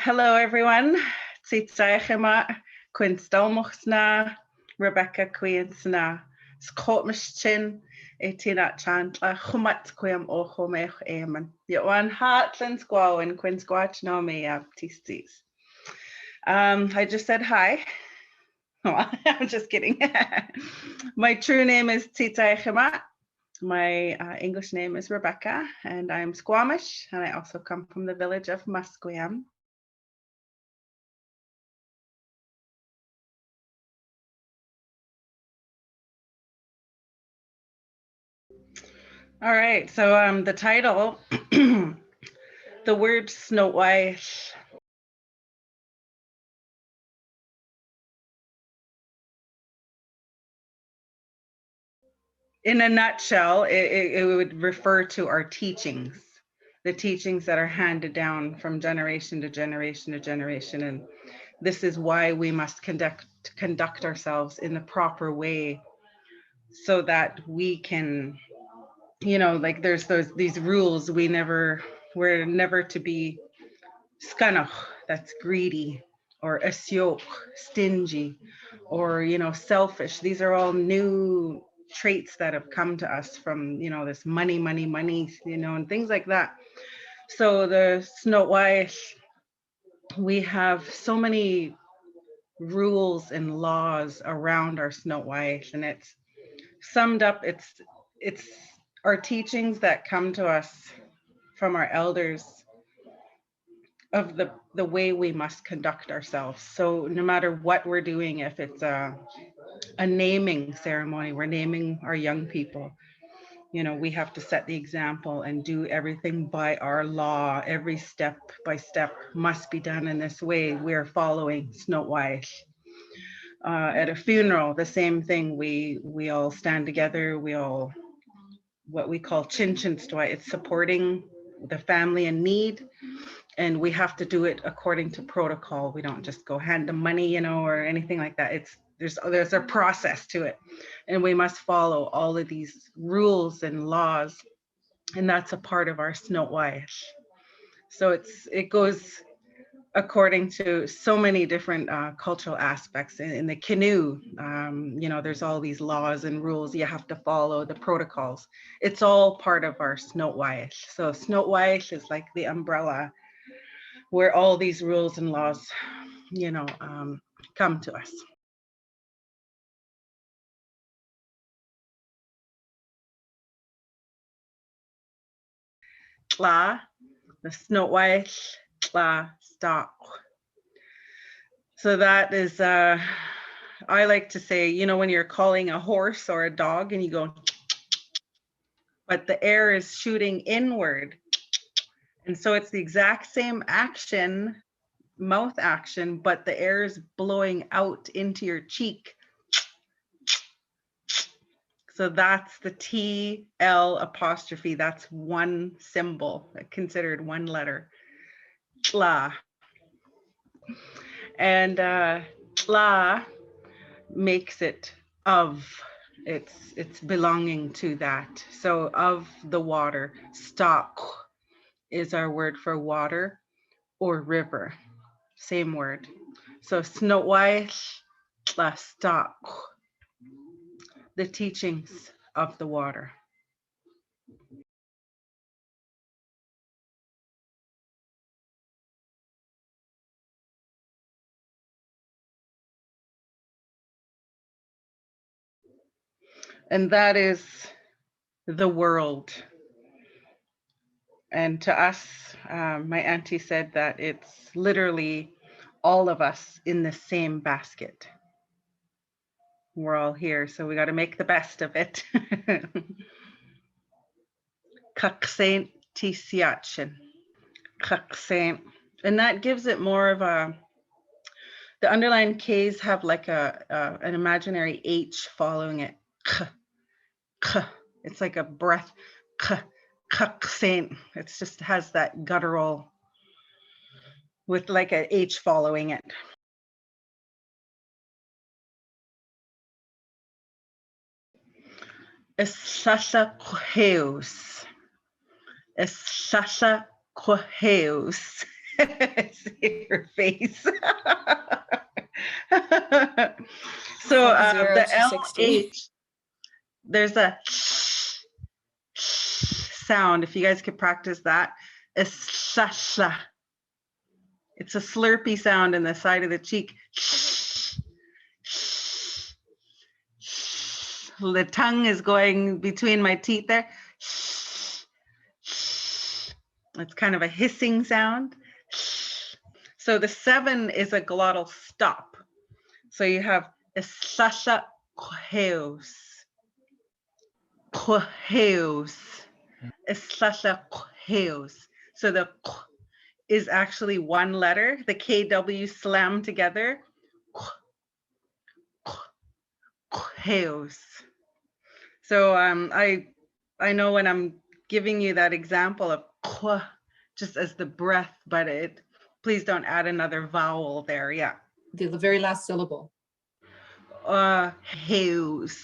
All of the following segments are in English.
Hello, everyone. Tsitsaichema, Quinn Stelmochsna, Rebecca Queensna, Scotmishchin, Etina Chantla, Humat Quim Ochomech Eamon. Yoan Hartland Squawin, Quinn Squatch no me up tistis. I just said hi. Oh, I'm just kidding. My true name is Tsitsaichema. My English name is Rebecca, and I'm Squamish, and I also come from the village of Musqueam. All right, so the title, the word Snow White. In a nutshell, it would refer to our teachings, the teachings that are handed down from generation to generation to generation. And this is why we must conduct ourselves in the proper way so that we can, like there's these rules we're never to be scanach, that's greedy, or asiok, stingy, or selfish. These are all new traits that have come to us from this money, and things like that. So the Snow White, we have so many rules and laws around our Snow White, and it's summed up. It's our teachings that come to us from our elders of the way we must conduct ourselves. So no matter what we're doing, if it's a naming ceremony, we're naming our young people, we have to set the example and do everything by our law. Every step by step must be done in this way. We're following Snow White. At a funeral, the same thing. We all stand together. We all, what we call chinchinstwa. It's supporting the family in need, and we have to do it according to protocol. We don't just go hand them money, or anything like that. There's a process to it, and we must follow all of these rules and laws, and that's a part of our Snow White. So it goes according to so many different cultural aspects. In the canoe, there's all these laws and rules you have to follow, the protocols. It's all part of our Snow White. So Snow White is like the umbrella where all these rules and laws, come to us. Tla, the Snow White, tla, stop. So that is, I like to say, when you're calling a horse or a dog and you go, but the air is shooting inward. And so it's the exact same action, mouth action, but the air is blowing out into your cheek. So that's the T-L apostrophe. That's one symbol, considered one letter. Tla. And tla makes it of. It's belonging to that. So of the water. Stok is our word for water or river. Same word. So Snow White, tla stok. The teachings of the water. And that is the world. And to us, my auntie said that it's literally all of us in the same basket. We're all here, so we got to make the best of it. Kaksaint tisiachin. Kaksaint. And that gives it more of a, the underlined K's have like an imaginary H following it. K, k. It's like a breath. K, kaksaint. It just has that guttural with like a H following it. Esasha Coheus. Esasha Coheus. See your face. So From 0 the to 60. LH, there's a sound. If you guys could practice that, it's a slurpy sound in the side of the cheek. The tongue is going between my teeth there. It's kind of a hissing sound. So the 7 is a glottal stop. So you have esasha queos. Queos. Esasha queos. So the is actually one letter. The KW slammed together. Queos. So I know when I'm giving you that example of just as the breath, but please don't add another vowel there. Yeah. The very last syllable. Heus.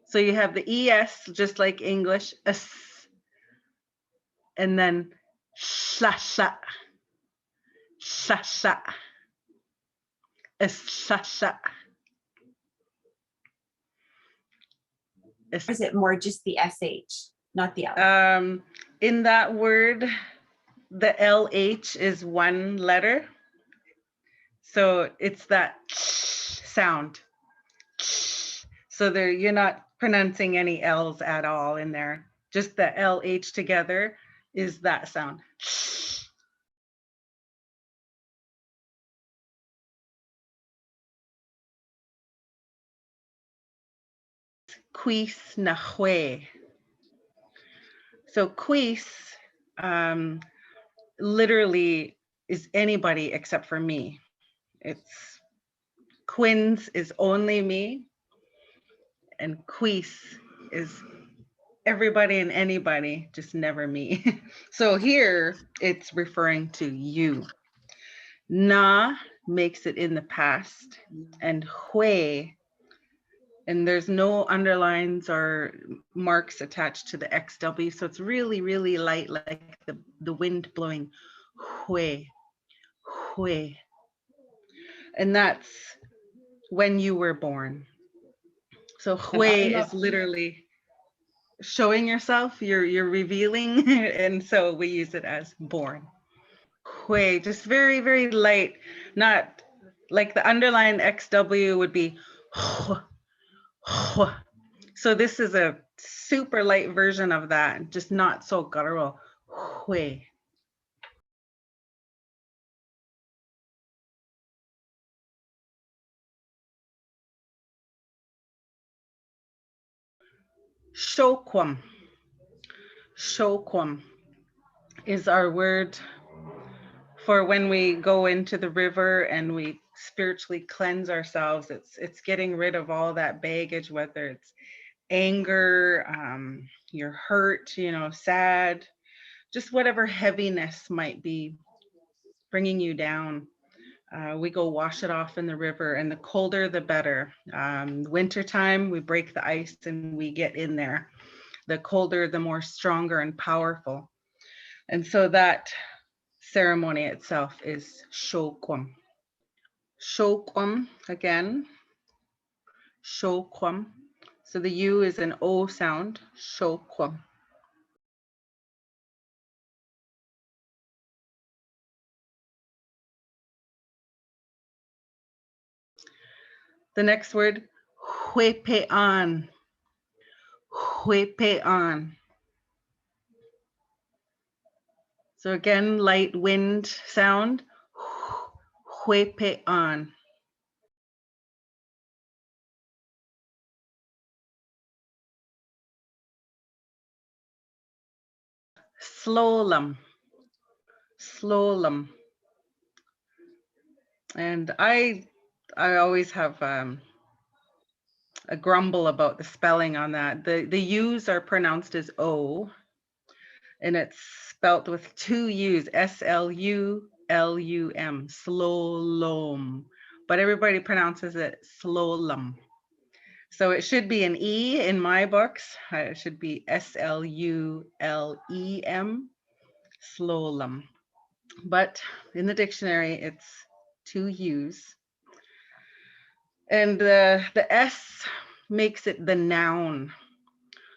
So you have the ES, just like English, and then shasha. Is it more just the SH, not the L? In that word, the LH is one letter. So it's that sound. So there, you're not pronouncing any L's at all in there. Just the LH together is that sound. Quis nahue. So quis literally is anybody except for me. It's quins is only me, and quis is everybody and anybody, just never me. So here it's referring to you. Na makes it in the past, and hue, and there's no underlines or marks attached to the XW. So it's really, really light, like the wind blowing. Hue. And that's when you were born. So hue is literally showing yourself, you're revealing, and so we use it as born. Hue, just very, very light, not like the underline XW would be. So this is a super light version of that, just not so guttural. Hue. Shokwam. Shokwam is our word for when we go into the river and we spiritually cleanse ourselves. It's getting rid of all that baggage, whether it's anger, you're hurt, sad, just whatever heaviness might be bringing you down. We go wash it off in the river, and the colder, the better. Wintertime, we break the ice and we get in there. The colder, the more stronger and powerful. And so that ceremony itself is shokwam. Shokwam, again, shokwam. So the U is an O sound, shokwam. The next word, huepean. Huepean. So again, light wind sound, huepean. Slowlam. Slowlam. And I always have a grumble about the spelling on that. The U's are pronounced as O, and it's spelt with two U's, S-L-U-L-U-M, slowlom. But everybody pronounces it slowlum. So it should be an E in my books. It should be S-L-U-L-E-M, Slowlum. But in the dictionary, it's 2 U's. And the S makes it the noun.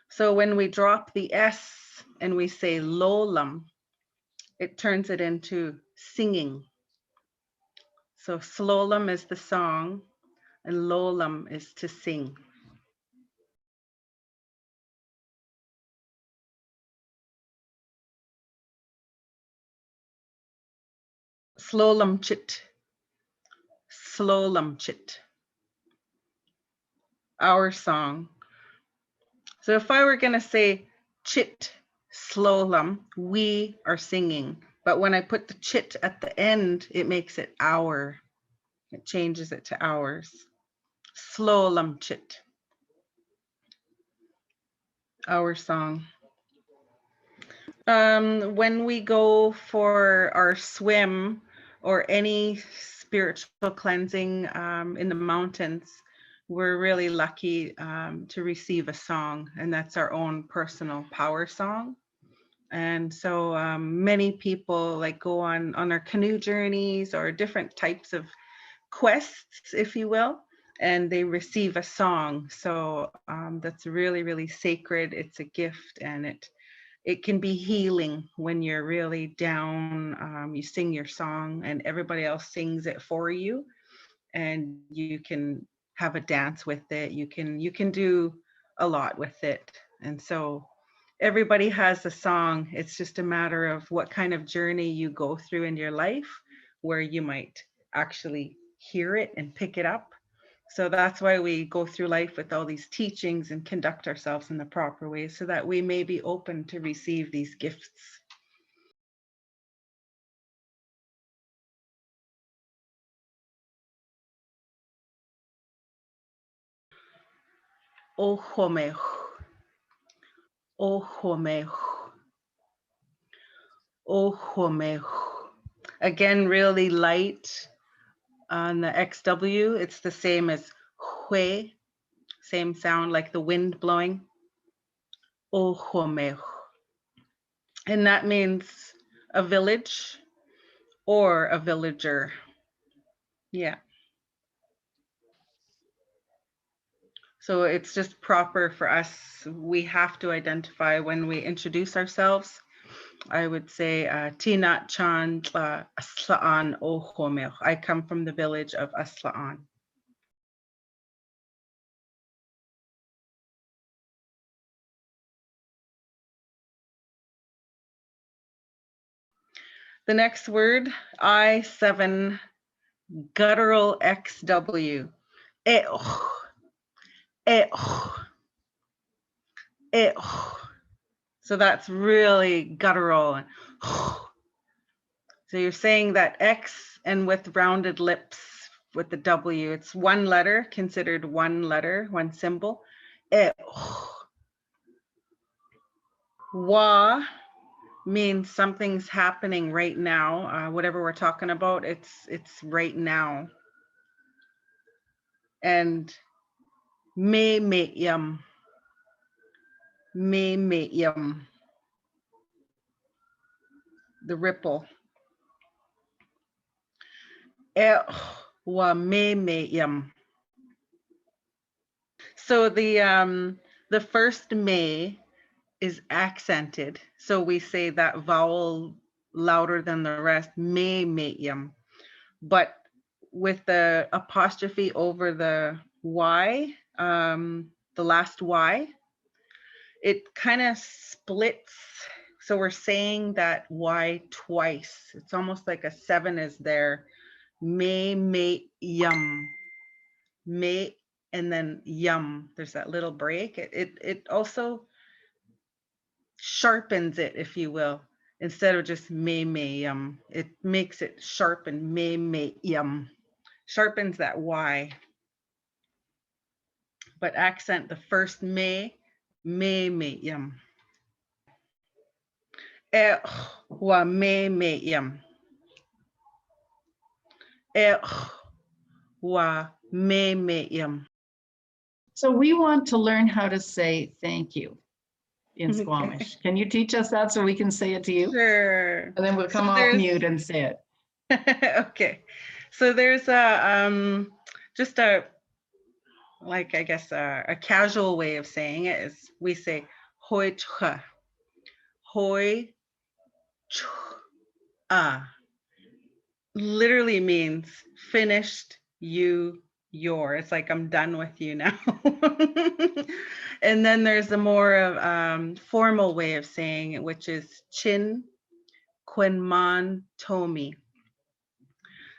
So when we drop the S and we say lolum, it turns it into singing. So slowlum is the song and lolum is to sing. Slowlumchit. Slowlumchit. Our song. So if I were going to say chit slowlum, we are singing. But when I put the chit at the end, it makes it our. It changes it to ours. Slowlumchit. Our song. When we go for our swim or any spiritual cleansing in the mountains, we're really lucky to receive a song, and that's our own personal power song. And so many people like go on our canoe journeys or different types of quests, if you will, and they receive a song. So that's really, really sacred. It's a gift, and it can be healing when you're really down. You sing your song and everybody else sings it for you, and you can have a dance with it. You can do a lot with it. And so everybody has a song. It's just a matter of what kind of journey you go through in your life where you might actually hear it and pick it up. So that's why we go through life with all these teachings and conduct ourselves in the proper way so that we may be open to receive these gifts. Ohomech. Ohomech. Ohomech. Again, really light on the XW. It's the same as hue, same sound like the wind blowing. Ohomech. And that means a village or a villager. Yeah. So it's just proper for us. We have to identify when we introduce ourselves. I would say, Tinat Chan Aslaan Ohomech. I come from the village of Aslaan. The next word, I7 guttural XW. Eoch. Eoch. Eoch. So that's really guttural. So you're saying that X and with rounded lips with the W, it's one letter, considered one letter, one symbol. Wa means something's happening right now. Whatever we're talking about, it's right now. And me yum. Me yum. The ripple. Wa me yum. So the first me is accented. So we say that vowel louder than the rest, me yum. But with the apostrophe over the Y, the last Y, it kind of splits. So we're saying that Y twice. It's almost like a 7 is there. Me yum. Me and then yum. There's that little break. It also sharpens it, if you will, instead of just me yum. It makes it sharpen. Me yum. Sharpens that Y. But accent the first me yum. Wa me yum. Wa me yum. So we want to learn how to say thank you. in Squamish. Can you teach us that so we can say it to you? Sure. And then we'll come So off there's- mute and say it. Okay. So there's a just a like I guess a casual way of saying it is we say hoi chha. Hoi chha. Literally means finished, your. It's like I'm done with you now. And then there's a more formal way of saying it, which is chin quinman tomi.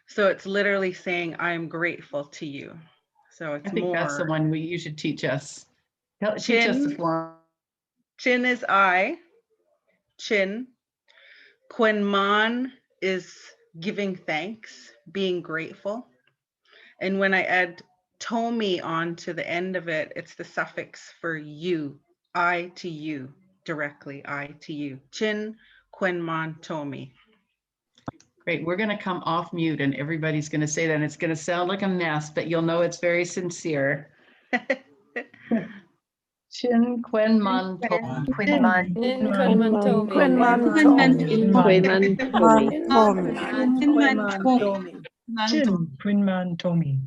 So it's literally saying I'm grateful to you. So it's I think that's the more. one you should teach us. Teach us the Chin. form. Chin is I. Chin. Quinman is giving thanks, being grateful. And when I add tomi on to the end of it, it's the suffix for you, I to you, directly, I to you. Chin quinman tomi. Great. We're going to come off mute and everybody's going to say that. And it's going to sound like a mess, but you'll know it's very sincere. Chin Quen Man To. Quinman. Quinman Tomi.